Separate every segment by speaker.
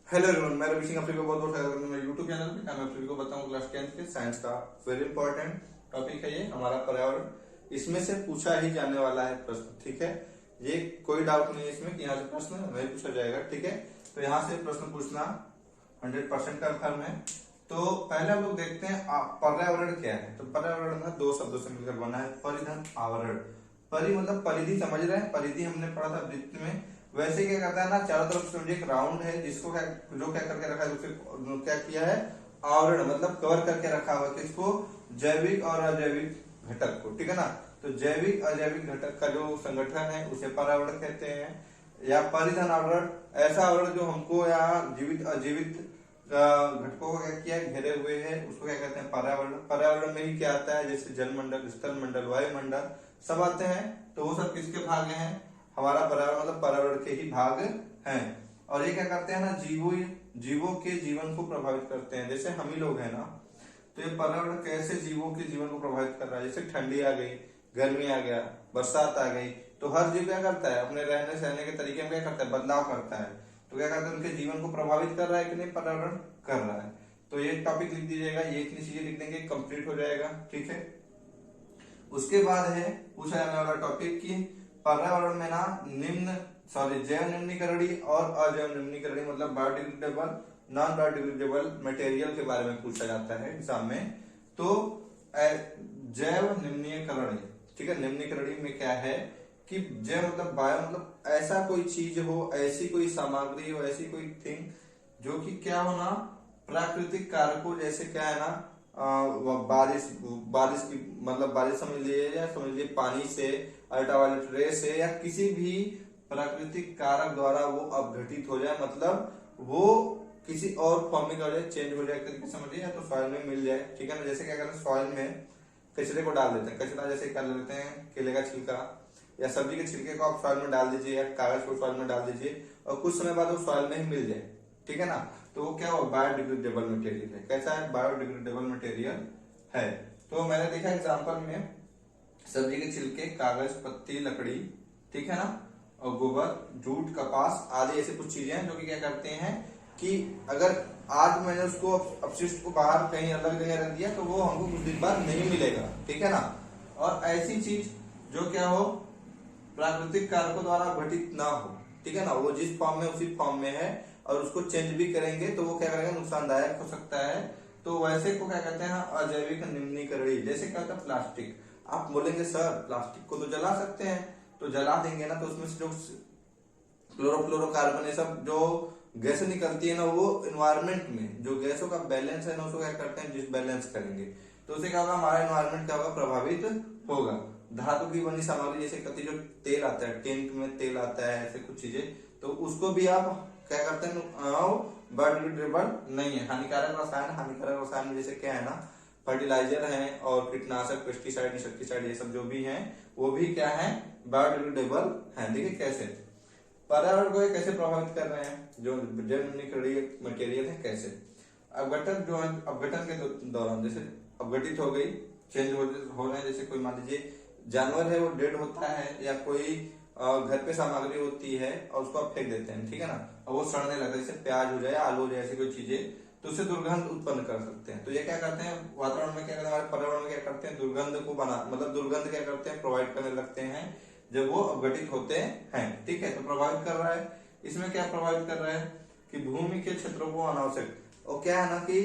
Speaker 1: Hello everyone, मैं रवि सिंह आपको बहुत बहुत स्वागत करता हूं मेरे यूट्यूब चैनल पे। मैं आप सभी को बताऊं क्लास 10th के साइंस का वेरी इंपॉर्टेंट टॉपिक है ये हमारा पर्यावरण। इसमें से पूछा ही जाने वाला है प्रश्न, ठीक है। ये कोई डाउट नहीं है इसमें कि यहाँ से प्रश्न नहीं पूछा जाएगा, ठीक है। तो यहाँ से प्रश्न पूछना 100% कंफर्म है। तो पहले हम लोग देखते हैं पर्यावरण क्या है। तो पर्यावरण ना दो शब्दों से मिलकर बना है, परिधन आवरण। परि मतलब परिधि, समझ रहे हैं, परिधि हमने पढ़ा था वृत्त में। वैसे क्या करता है ना, चारों तरफ से एक राउंड है जिसको क्या करके रखा है, उसे क्या किया है, आवरण मतलब कवर करके रखा हुआ है। किसको? जैविक और अजैविक घटक को, ठीक है ना। तो जैविक अजैविक घटक का जो संगठन है उसे पर्यावरण कहते हैं। या परिधन आवरण ऐसा आवरण जो हमको या जीवित अजीवित घटकों को क्या किया है, घेरे हुए है, उसको क्या कहते हैं, पर्यावरण। पर्यावरण में ही क्या आता है, जैसे जलमंडल, स्थल मंडल, वायुमंडल सब आते हैं। तो वो सब किसके भाग हैं? हमारा पर्यावरण मतलब पर्यावरण के ही भाग हैं। और ये क्या करते हैं ना, जीवों के जीवन को प्रभावित करते हैं। जैसे हम ही लोग हैं ना, तो ये पर्यावरण कैसे जीवों के जीवन को प्रभावित कर रहा है। जैसे ठंडी आ गई, गर्मी आ गया, बरसात आ गई, तो हर जीव क्या करता है, अपने रहने सहने के तरीके में क्या करता है, बदलाव करता है। तो क्या करता है, उनके जीवन को प्रभावित कर रहा है कि नहीं, पर्यावरण कर रहा है। तो ये टॉपिक लिख दीजिएगा, ये इतनी चीजें लिख देंगे, कंप्लीट हो जाएगा, ठीक है। उसके बाद है पूछा जाने वाला टॉपिक की पर्यावरण में ना जैव निम्नीकरणीय और अजैव निम्नीकरणीय मतलब बायोडिग्रेडेबल, नॉन बायोडिग्रेडेबल मटेरियल के बारे में पूछा जाता है एग्जाम में। तो जैव निम्नीकरणीय, ठीक है। निम्नीकरणीय में क्या है कि जैव मतलब बायो मतलब ऐसा कोई चीज हो, ऐसी कोई सामग्री हो, ऐसी कोई थिंग जो कि क्या हो ना, प्राकृतिक कारकों जैसे क्या है ना, बारिश बारिश की मतलब बारिश समझ लीजिए, या समझ लीजिए पानी से, अल्ट्रावायलेट रे से, या किसी भी प्राकृतिक कारक द्वारा वो अपघटित हो जाए, मतलब वो किसी और फॉर्म में जाए, चेंज हो जाए करके समझिए, या तो सॉइल में मिल जाए, ठीक है ना। जैसे क्या करते हैं, सॉइल में कचरे को डाल देते हैं, कचरा जैसे कर लेते हैं केले का छिलका या सब्जी के छिलके को आप सॉइल में डाल दीजिए, या कागज को सॉइल में डाल दीजिए, और कुछ समय बाद वो सॉइल में ही मिल जाए, ठीक है ना। तो वो क्या हो, बायोडिग्रेडेबल मटेरियल है। कैसा है? बायोडिग्रेडेबल मटेरियल है। तो मैंने देखा एग्जांपल में सब्जी के छिलके, कागज, पत्ती, लकड़ी, ठीक है ना, और गोबर, जूट, कपास आदि ऐसे कुछ चीजें हैं जो कि क्या करते हैं कि अगर आज मैंने उसको अपशिष्ट को बाहर कहीं अलग जगह रख दिया तो वो हमको कुछ दिन बाद नहीं मिलेगा, ठीक है ना। और ऐसी चीज जो क्या हो, प्राकृतिक कारकों द्वारा अपघटित ना हो, ठीक है ना, वो जिस फॉर्म में उसी फॉर्म में है, और उसको चेंज भी करेंगे तो वो क्या करेगा, नुकसानदायक हो सकता है। तो वैसे को क्या कहते हैं, अजैविक निम्नीकरणीय। जैसे क्या होता है, प्लास्टिक। आप बोलेंगे सर प्लास्टिक को तो जला सकते हैं, तो जला देंगे ना, तो उसमें से जो क्लोरोफ्लोरोकार्बन ये सब जो गैसें निकलती है ना, वो इन्वायरमेंट में जो गैसों का बैलेंस है ना, उसको क्या करते हैं, डिसबैलेंस करेंगे। तो उससे क्या होगा, हमारा इन्वायरमेंट क्या होगा, प्रभावित होगा। धातु की बनी सामग्री जैसे कति जो तेल आता है, टैंक में तेल आता है, ऐसे कुछ चीजें, तो उसको भी आप क्या करते हैं, बायोडिग्रेडेबल नहीं है, हानिकारक रसायन जैसे क्या है ना, फर्टिलाइजर है और कीटनाशक, पेस्टिसाइड, इंसेक्टिसाइड ये सब जो भी हैं वो भी क्या है, बायोडिग्रेडेबल है। देखिए कैसे पर्यावरण को ये कैसे प्रभावित कर रहे हैं, जो जैव निम्नीकरणीय मटेरियल है कैसे। अपघटन जो है, अपघटन के दौरान जैसे अपघटित हो गई, चेंज हो रहे हैं। जैसे कोई मान लीजिए जानवर है वो डेड होता है, या कोई घर पे सामग्री होती है और उसको आप फेंक देते हैं, ठीक है ना, और वो सड़ने लगता है, जैसे प्याज हो जाए, आलू हो जाए, ऐसी कोई चीजें, तो उससे दुर्गंध उत्पन्न कर सकते हैं। तो ये क्या करते हैं, वातावरण में क्या करते हैं, हमारे पर्यावरण में क्या करते हैं, दुर्गंध को बना मतलब दुर्गंध क्या करते हैं, प्रोवाइड करने लगते हैं जब वो अपघटित होते हैं, ठीक है। तो प्रभावित कर रहा है, इसमें क्या प्रभावित कर रहा है कि भूमि के क्षेत्रों को अनावश्यक, और क्या है ना कि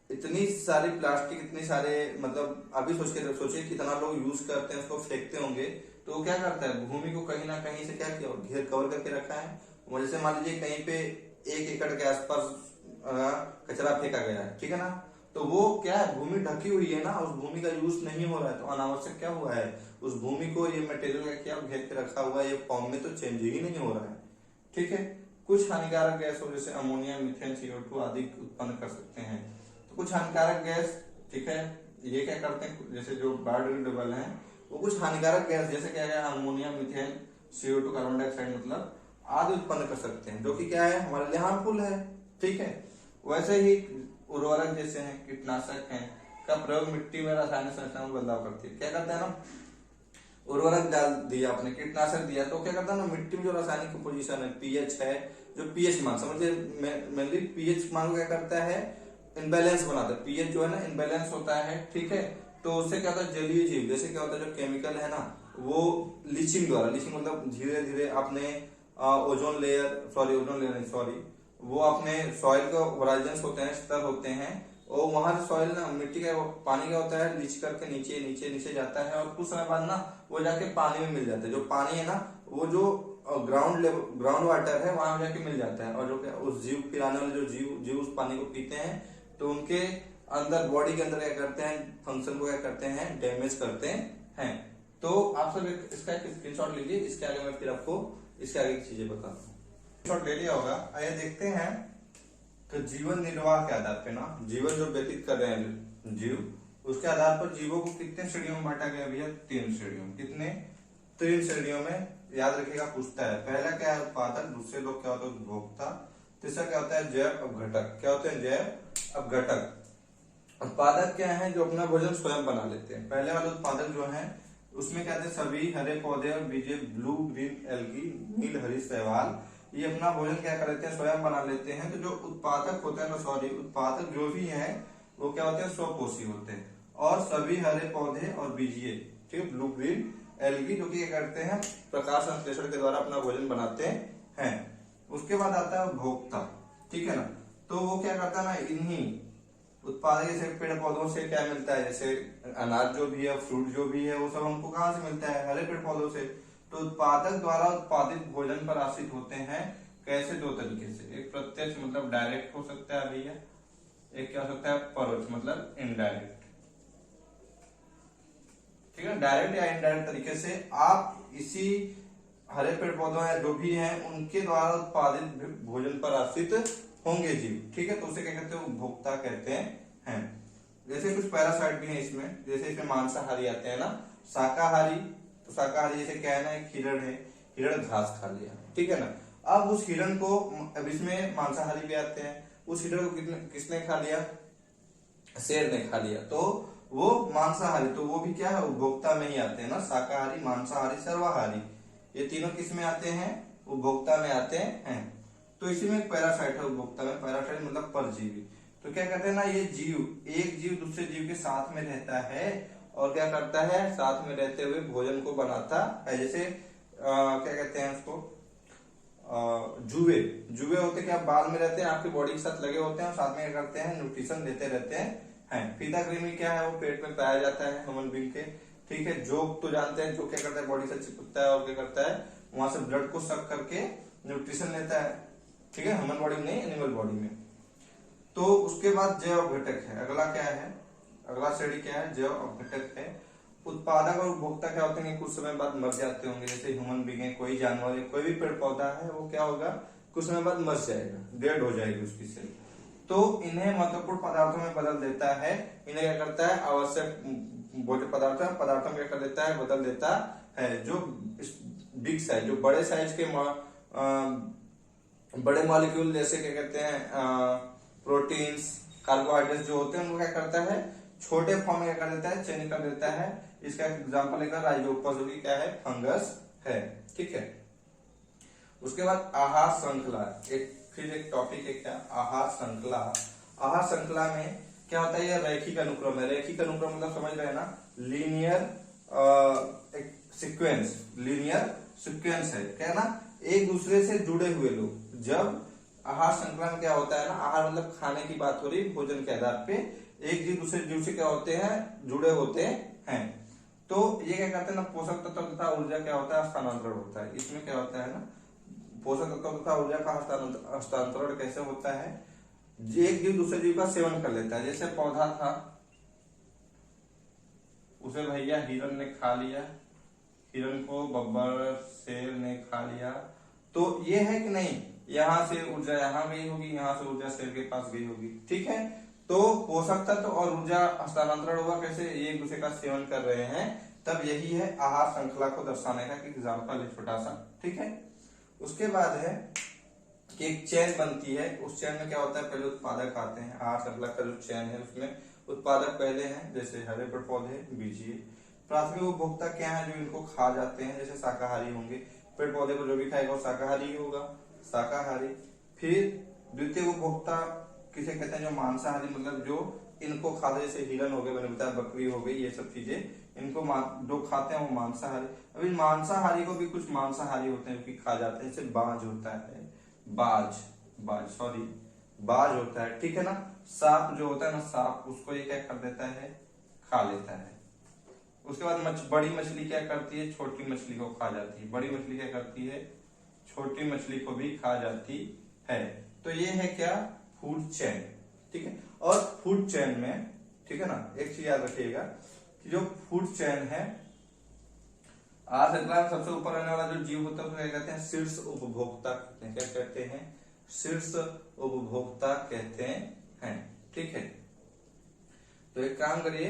Speaker 1: इतनी सारी प्लास्टिक, इतने सारे मतलब अभी सोचिए कितना लोग यूज करते हैं, उसको फेंकते होंगे, तो वो क्या करता है, भूमि को कहीं ना कहीं से क्या किया, घेर कवर करके रखा है। जैसे मान लीजिए कहीं पे 1 एकड़ के आसपास कचरा फेंका गया है, ठीक है ना, तो वो क्या है, भूमि ढकी हुई है ना, उस भूमि का यूज नहीं हो रहा है, तो अनावश्यक क्या हुआ है, उस भूमि को ये मटेरियल क्या घेर के रखा हुआ है, ये फॉर्म में तो चेंज ही नहीं हो रहा है, ठीक है। कुछ हानिकारक गैसों जैसे अमोनिया, मीथेन, CO2 आदि उत्पन्न कर सकते हैं। तो कुछ हानिकारक गैस, ठीक है, ये क्या करते हैं, जैसे जो बायोडिग्रेडेबल है वो कुछ हानिकारक गैस जैसे क्या है, ammonia, methane, CO2 carbon dioxide मतलब आदि उत्पन्न कर सकते हैं, जो कि क्या है, हमारे लिए हार्मफुल है, ठीक है। वैसे ही उर्वरक जैसे हैं, कीटनाशक हैं का प्रयोग मिट्टी में रासायनिक संरचना में बदलाव करती है, क्या करता है ना, उर्वरक डाल दिया, आपने कीटनाशक दिया, तो क्या करता है ना, मिट्टी में जो रासायनिक पोजीशन है, पीएच है, जो पीएच मान समझिए मेनली पीएच मान को क्या करता है, इनबैलेंस बनाता है। पीएच जो है ना इनबैलेंस होता है, ठीक है। तो उससे क्या होता है, जलीय जीव जैसे क्या होता है, जो केमिकल है ना वो लीचिंग द्वारा, लीचिंग मतलब धीरे धीरे अपने ओजोन लेयर सॉरी वो अपने सॉइल का होराइजन होते हैं, स्तर होते हैं, और वहां से सॉइल ना मिट्टी का पानी क्या होता है, लीच करके नीचे नीचे नीचे जाता है, और कुछ समय बाद ना वो जाके पानी में मिल जाता है। जो पानी है ना वो जो ग्राउंड वाटर है वहां जाके मिल जाता है, और जो क्या उस जीव पिलाने वाले जो जीव उस पानी को पीते हैं, तो उनके अंदर बॉडी के अंदर क्या करते हैं, फंक्शन को क्या करते हैं, डैमेज करते हैं। तो आप सब इसका एक स्क्रीनशॉट लीजिए, इसके आगे मैं फिर आपको इसके आगे की चीजें बताता हूँ। स्क्रीनशॉट ले लिया होगा, आइए देखते हैं। तो जीवन निर्वाह के आधार पे ना, जीवन जो व्यतीत कर रहे हैं जीव, उसके आधार पर जीवों को कितने श्रेणियों में बांटा गया भैया, 3 श्रेणियों में। कितने, 3 श्रेणियों में। याद रखिएगा, पूछता है। पहला क्या है, उत्पादक, दूसरे लोग क्या होता है, उपभोक्ता, तीसरा क्या होता है, जैव अपघटक। क्या होते हैं, जैव अपघटक। उत्पादक क्या है, जो अपना भोजन स्वयं बना लेते हैं। पहले वाले उत्पादक जो है उसमें क्या थे, सभी हरे पौधे और बीजे, ब्लू ग्रीन एल्गी, नील हरी शैवाल, ये अपना भोजन क्या कर लेते हैं, स्वयं बना लेते हैं। तो जो उत्पादक होता है ना, सॉरी उत्पादक जो भी है वो क्या होते हैं, स्वपोषी होते हैं, और सभी हरे पौधे और बीजिए, ठीक है, ब्लू ग्रीन एल्गी, जो कि क्या करते हैं, प्रकाश संश्लेषण के द्वारा अपना भोजन बनाते हैं। उसके बाद आता है उपभोक्ता, ठीक है ना। तो वो क्या करता है ना, इन्हीं उत्पादक जैसे पेड़ पौधों से क्या मिलता है, जैसे अनाज जो भी है, फ्रूट जो भी है, वो सब हमको कहाँ से मिलता है, हरे पेड़ पौधों से। तो उत्पादक द्वारा उत्पादित भोजन पर आश्रित होते हैं। कैसे, 2 तरीके से। एक प्रत्यक्ष मतलब डायरेक्ट हो सकता है भैया, एक क्या हो सकता है, परोक्ष मतलब इनडायरेक्ट, ठीक है। डायरेक्ट या इनडायरेक्ट तरीके से आप इसी हरे पेड़ पौधों या जो भी हैं उनके द्वारा उत्पादित भोजन पर आश्रित होंगे जीव, ठीक है। तो उसे क्या कहते हैं, उपभोक्ता कहते हैं। जैसे कुछ पैरासाइट भी हैं इसमें, जैसे इसमें मांसाहारी आते हैं ना, शाकाहारी। तो शाकाहारी जैसे क्या है ना, एक हिरण है, हिरण घास खा लिया, ठीक है ना। अब उस हिरण को, अब इसमें मांसाहारी भी आते हैं, उस हिरण को किसने खा लिया, शेर ने खा लिया, तो वो मांसाहारी। तो वो भी क्या है, उपभोक्ता में ही आते हैं ना, शाकाहारी, मांसाहारी, सर्वाहारी, ये तीनों किस में आते हैं, उपभोक्ता में आते हैं। तो इसी में एक पैरासाइट है उपभोक्ता में, पैरासाइट मतलब परजीवी। तो क्या कहते हैं ना, ये जीव, एक जीव दूसरे जीव के साथ में रहता है, और क्या करता है, साथ में रहते हुए भोजन को बनाता है। जैसे क्या कहते हैं उसको, जुए। जुए होते क्या, बाल में रहते हैं, आपकी बॉडी के साथ लगे होते हैं, और साथ में क्या करते हैं, न्यूट्रिशन देते रहते हैं। फीता कृमि क्या है, वो पेट में पाया जाता है ह्यूमन बीइंग के, ठीक है। जोक तो जानते हैं, जो क्या करता है, बॉडी से चिपकता है और क्या करता है, वहां से ब्लड को सक करके न्यूट्रिशन लेता है, ठीक है, ह्यूमन बॉडी में नहीं, एनिमल बॉडी में। तो उसके बाद जैव अपघटक है, अगला क्या है, अगला श्रेणी क्या है, जैव अपघटक है। उत्पादक और उपभोक्ता क्या होते हैं, कुछ समय बाद मर जाते होंगे, जैसे ह्यूमन बीइंग है, कोई जानवर है, कोई भी पेड़ पौधा है, वो क्या होगा, कुछ समय बाद मर जाएगा, डेड हो जाएगी उसकी सेल। तो इन्हें महत्वपूर्ण पदार्थों में बदल देता है। इन्हें क्या करता है, आवश्यक पदार्थों में क्या कर देता है, बदल देता है। जो बिग साइज, जो बड़े साइज के बड़े मॉलिक्यूल, जैसे क्या कहते हैं, प्रोटीन्स, कार्बोहाइड्रेट जो होते हैं, उनको क्या करता है, छोटे फॉर्म में क्या कर देता है, चेंज कर देता है। इसका एग्जांपल लेकर राइजोपस, जो कि क्या है, फंगस है, ठीक है। उसके बाद आहार श्रृंखला, फिर एक टॉपिक है क्या, आहार श्रृंखला। आहार श्रृंखला में क्या होता है, ये रैखिक अनुक्रम है। रैखिक अनुक्रम मतलब समझ रहे हैं ना, लीनियर एक सीक्वेंस, लीनियर सीक्वेंस है क्या ना, एक दूसरे से जुड़े हुए लोग। जब आहार श्रृंखला में क्या होता है ना, आहार मतलब खाने की बात हो रही, भोजन के आधार पे एक जीव दूसरे जीव से क्या होते हैं, जुड़े होते हैं। तो ये क्या करते हैं ना, पोषक तत्व तथा ऊर्जा क्या होता है, हस्तांतरण होता है। इसमें क्या होता है ना, पोषक तत्व तथा ऊर्जा का हस्तांतरण कैसे होता है, एक जीव दूसरे जीव का सेवन कर लेता है। जैसे पौधा था, उसे भैया हिरण ने खा लिया, हिरण को बब्बर शेर ने खा लिया, तो ये है कि नहीं, यहाँ से ऊर्जा यहाँ गई होगी, यहाँ से ऊर्जा शेर के पास गई होगी, ठीक है। तो पोषक तत्व और ऊर्जा हस्तांतरण हुआ कैसे, ये एक दूसरे का सेवन कर रहे हैं, तब यही है आहार श्रृंखला को दर्शाने का एग्जाम्पल है छोटा सा, ठीक है। उसके बाद है कि एक चेन बनती है, उस चेन में क्या होता है, पहले उत्पादक आते हैं। आहार श्रृंखला का जो चेन है उसमें उत्पादक पहले हैं, जैसे हरे पेड़ पौधे, बीजिए, प्राथमिक उपभोक्ता क्या है, जो इनको खा जाते हैं, जैसे शाकाहारी होंगे, पेड़ पौधे को जो भी खाएगा वो शाकाहारी ही होगा, शाकाहारी। फिर द्वितीय उपभोक्ता किसे कहते हैं, जो मांसाहारी, मतलब जो इनको खाते, जैसे हिरन हो गए, मैंने बताया बकरी हो गई, ये सब चीजें इनको जो खाते हैं वो मांसाहारी। अभी मांसाहारी को भी कुछ मांसाहारी होते हैं कि खा जाते हैं, जैसे बाज होता है, बाज होता है, ठीक है ना। सांप जो होता है ना, सांप, उसको ये क्या कर देता है, खा लेता है। उसके बाद बड़ी मछली क्या करती है, छोटी मछली को खा जाती है। बड़ी मछली क्या करती है, छोटी मछली को भी खा जाती है। तो ये है क्या, फूड चेन, ठीक है। और फूड चेन में, ठीक है ना, एक चीज याद रखिएगा कि जो फूड चेन है, आहार श्रृंखला में सबसे ऊपर रहने वाला जो जीव होता है उसको क्या कहते हैं, शीर्ष उपभोक्ता कहते हैं। क्या कहते हैं, शीर्ष उपभोक्ता कहते हैं, ठीक है। तो एक काम करिए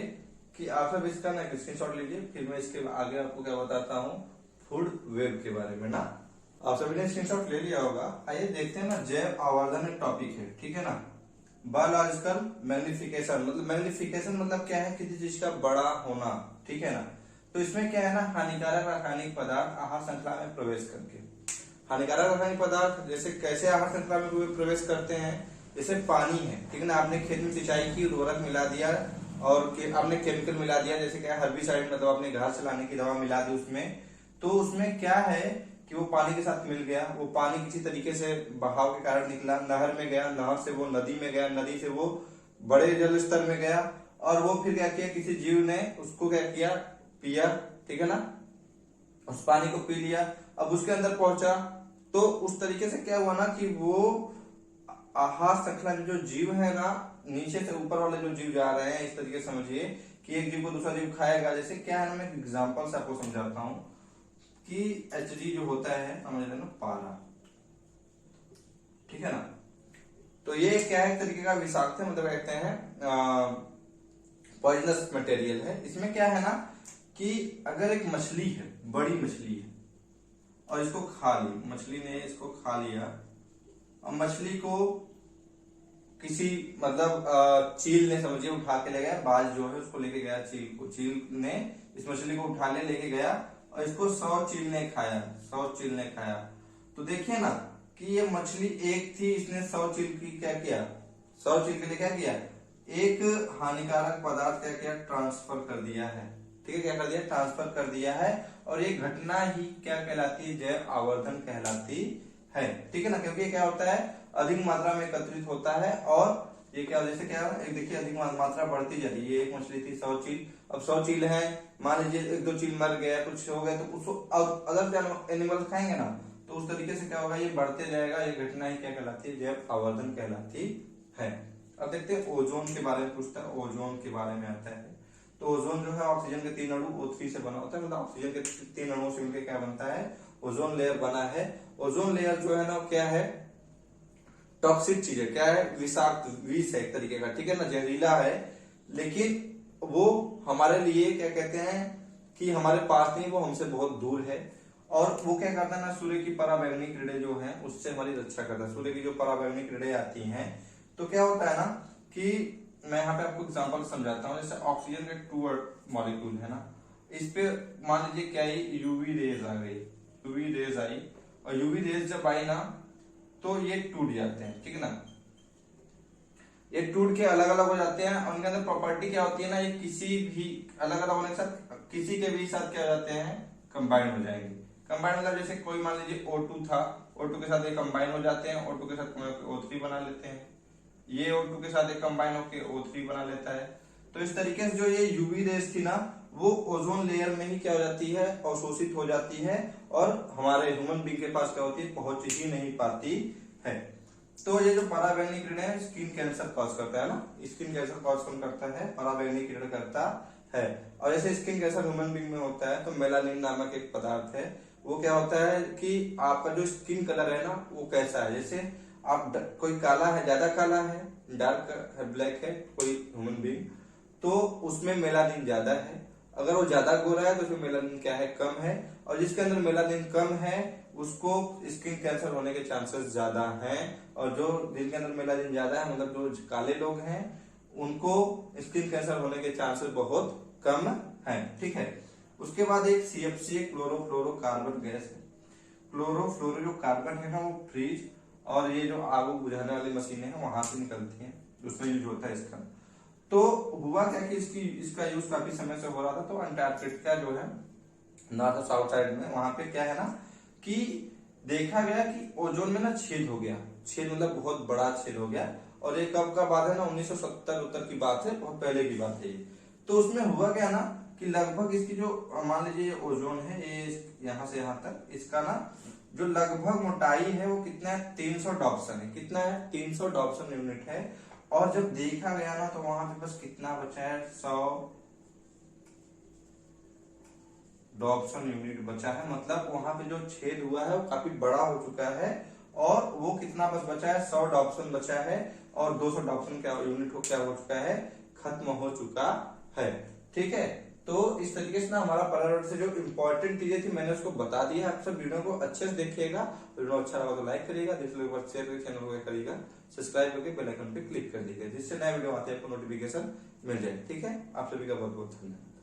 Speaker 1: कि आप सब इसका ना स्क्रीनशॉट लीजिए, फिर मैं इसके आगे आपको क्या बताता हूँ फूड वेब के बारे में ना। आप सभी ने स्क्रीनशॉट ले लिया होगा। आइए देखते हैं ना, जैव आवर्धन एक टॉपिक है, ठीक है ना। बायोलॉजिकल मैग्निफिकेशन, मतलब क्या है, किसी चीज का बड़ा होना, ठीक है ना। तो इसमें क्या है ना, हानिकारक रासायनिक पदार्थ आहार श्रृंखला में प्रवेश करके। हानिकारक रासायनिक पदार्थ जैसे कैसे आहार श्रृंखला में प्रवेश करते हैं, जैसे पानी है, ठीक है ना, आपने खेत में सिंचाई की, उर्वरक मिला दिया और आपने केमिकल मिला दिया, जैसे क्या हर्बिसाइड, मतलब आपने घास चलाने की दवा मिला दी उसमें, तो उसमें क्या है कि वो पानी के साथ मिल गया, वो पानी किसी तरीके से बहाव के कारण निकला, नहर में गया, नहर से वो नदी में गया, नदी से वो बड़े जल स्तर में गया, और वो फिर क्या किया, किसी जीव ने उसको क्या किया, पिया, ठीक है ना, उस पानी को पी लिया, अब उसके अंदर पहुंचा, तो उस तरीके से क्या हुआ ना कि वो आहार श्रृंखला में जो जीव है ना, नीचे से ऊपर वाले जो जीव जा रहे हैं, इस तरीके से समझिए कि एक जीव को दूसरा जीव खाएगा। जैसे क्या है ना, मैं एग्जांपल से आपको समझाता हूं कि एचजी जो होता है, समझ लेना, पारा, ठीक है ना। तो ये क्या है, एक तरीके का विषाक्त है, मतलब कहते हैं पॉइजनस मटेरियल है। इसमें क्या है ना कि अगर एक मछली है, बड़ी मछली है, और इसको खा ली, मछली ने इसको खा लिया, और मछली को किसी मतलब चील ने, समझिए, उठा के ले गया, बाज जो है उसको लेके गया चील को, चील ने इस मछली को उठाने लेके गया और इसको 100 चील ने खाया, 100 चील ने खाया। तो देखिए ना कि ये मछली एक थी, इसने 100 चील की क्या किया, 100 चील के लिए क्या किया, एक हानिकारक पदार्थ क्या किया, ट्रांसफर कर दिया है, ठीक है, क्या कर दिया, ट्रांसफर कर दिया है। और ये घटना ही क्या कहलाती है, जैव आवर्धन कहलाती है, ठीक है ना। क्योंकि क्या होता है, अधिक मात्रा में एकत्रित होता है, और ये क्या, जैसे क्या, एक देखिए अधिक मात्रा बढ़ती जा रही है। ये एक मछली थी, 100 चील, अब 100 चील है, मान लीजिए 1-2 चील मर गया, कुछ हो गया, तो उसको अदर एनिमल खाएंगे ना, तो उस तरीके से क्या होगा, ये बढ़ते जाएगा। ये घटना ही क्या कहलाती है, जैव आवर्धन कहलाती है। अब देखते हैं ओजोन के बारे में पूछता है, ओजोन के बारे में आता है। तो ओजोन जो है ऑक्सीजन के 3 अणु O3 से बना होता है, मतलब ऑक्सीजन के 3 अणुओं से मिलकर क्या बनता है, ओजोन लेयर बना है। ओजोन लेयर जो है ना, क्या है, टॉक्सिक चीज है, क्या है, विषाक्त, विष है एक तरीके का, ठीक है ना, जहरीला है, लेकिन वो हमारे लिए क्या कहते हैं कि हमारे पास नहीं, वो हमसे बहुत दूर है। और वो क्या करता है ना, सूर्य की पराबैंगनी किरणें जो हैं उससे हमारी रक्षा करता है। सूर्य की जो पराबैंगनी किरणें आती हैं, तो क्या होता है ना कि मैं यहाँ पे आपको एग्जांपल समझाता हूँ। जैसे ऑक्सीजन के 2 मॉलिक्यूल है ना, इस पे मान लीजिए क्या आई, यूवी रेज आ गई, यूवी रेज आई, और यूवी रेज जब आई ना तो ये टूट जाते हैं, ठीक है ना, ये टूट के अलग अलग हो जाते हैं। और उनके अंदर प्रॉपर्टी क्या होती है ना, ये किसी भी अलग अलग होने के साथ किसी के भी साथ क्या हो जाते हैं, कंबाइन हो जाएंगे। कंबाइन मतलब जैसे कोई मान लीजिए O2 था, O2 के साथ ये कंबाइन हो जाते हैं, O2 के साथ O3 बना लेते हैं, ये O2 के साथ एक कंबाइन होकर O3 बना लेता है। तो इस तरीके से जो ये यूवी रेस थी ना, वो ओजोन लेयर में ही क्या हो जाती है, अवशोषित हो जाती है, और हमारे ह्यूमन बींग के पास क्या होती है, पहुंच ही नहीं पाती है। तो ये जो पराबैंगनी किरण है, स्किन कैंसर कॉज करता है ना, स्किन कैंसर कॉज कौन करता है, पराबैंगनी किरण करता है। और जैसे स्किन कैंसर ह्यूमन बींग में होता है, तो मेलानिन नामक एक पदार्थ है, वो क्या होता है कि आपका जो स्किन कलर है ना, वो कैसा है, जैसे आप कोई काला है, ज्यादा काला है, डार्क है, ब्लैक है कोई ह्यूमन बींग, तो उसमें मेलानिन ज्यादा है। अगर वो ज्यादा गोरा है तो उसमें मेलानिन क्या है, कम है। और जिसके अंदर मेलानिन कम है उसको स्किन कैंसर होने के चांसेस ज्यादा हैं, और जो जिनके अंदर मेलानिन ज्यादा है, मतलब जो काले लोग हैं, उनको स्किन कैंसर होने के चांसेस बहुत कम है, ठीक है। उसके बाद एक CFC क्लोरोफ्लोरोकार्बन गैस है। क्लोरोफ्लोरो जो कार्बन है ना वो फ्रिज और ये जो आग बुझाने वाली मशीनें हैं वहां से निकलती हैं, उसमें यूज होता है इसका। तो हुआ क्या कि इसका यूज काफी समय से हो रहा था। तो अंटार्कटिका जो है नॉर्थ और साउथ साइड में, वहां पे क्या है ना कि देखा गया कि ओजोन में ना छेद हो गया। छेद मतलब बहुत बड़ा छेद हो गया। और ये कब का बात है ना, 1970 उत्तर की बात है, बहुत पहले की बात है ये। तो उसमें हुआ क्या ना कि लगभग इसकी जो मान लीजिए ओजोन है ये यहाँ से यहाँ तक, इसका ना जो लगभग मोटाई है वो कितना है, 300 डॉप्सन है। कितना है, 300 डॉप्सन यूनिट है। और जब देखा गया ना तो वहां पे बस कितना बचा है, 100 डॉप्सन यूनिट बचा है। मतलब वहां पे जो छेद हुआ है वो काफी बड़ा हो चुका है और वो कितना बस बचा है, 100 डॉप्सन बचा है। और 200 डॉप्सन का यूनिट को क्या हो चुका है, खत्म हो चुका है। ठीक है, तो इस तरीके से ना हमारा पर्यावरण से जो इंपॉर्टेंट चीजें थी मैंने उसको बता दिया। आप सब वीडियो को अच्छे से देखिएगा, वीडियो अच्छा लगा तो लाइक करिएगा, दूसरे लोगों को शेयर करके चैनल को करिएगा सब्सक्राइब करके बेल आइकन पे क्लिक कर दीजिएगा, जिससे नए वीडियो आते हैं आपको नोटिफिकेशन मिल जाए। ठीक है, आप सभी का बहुत बहुत धन्यवाद।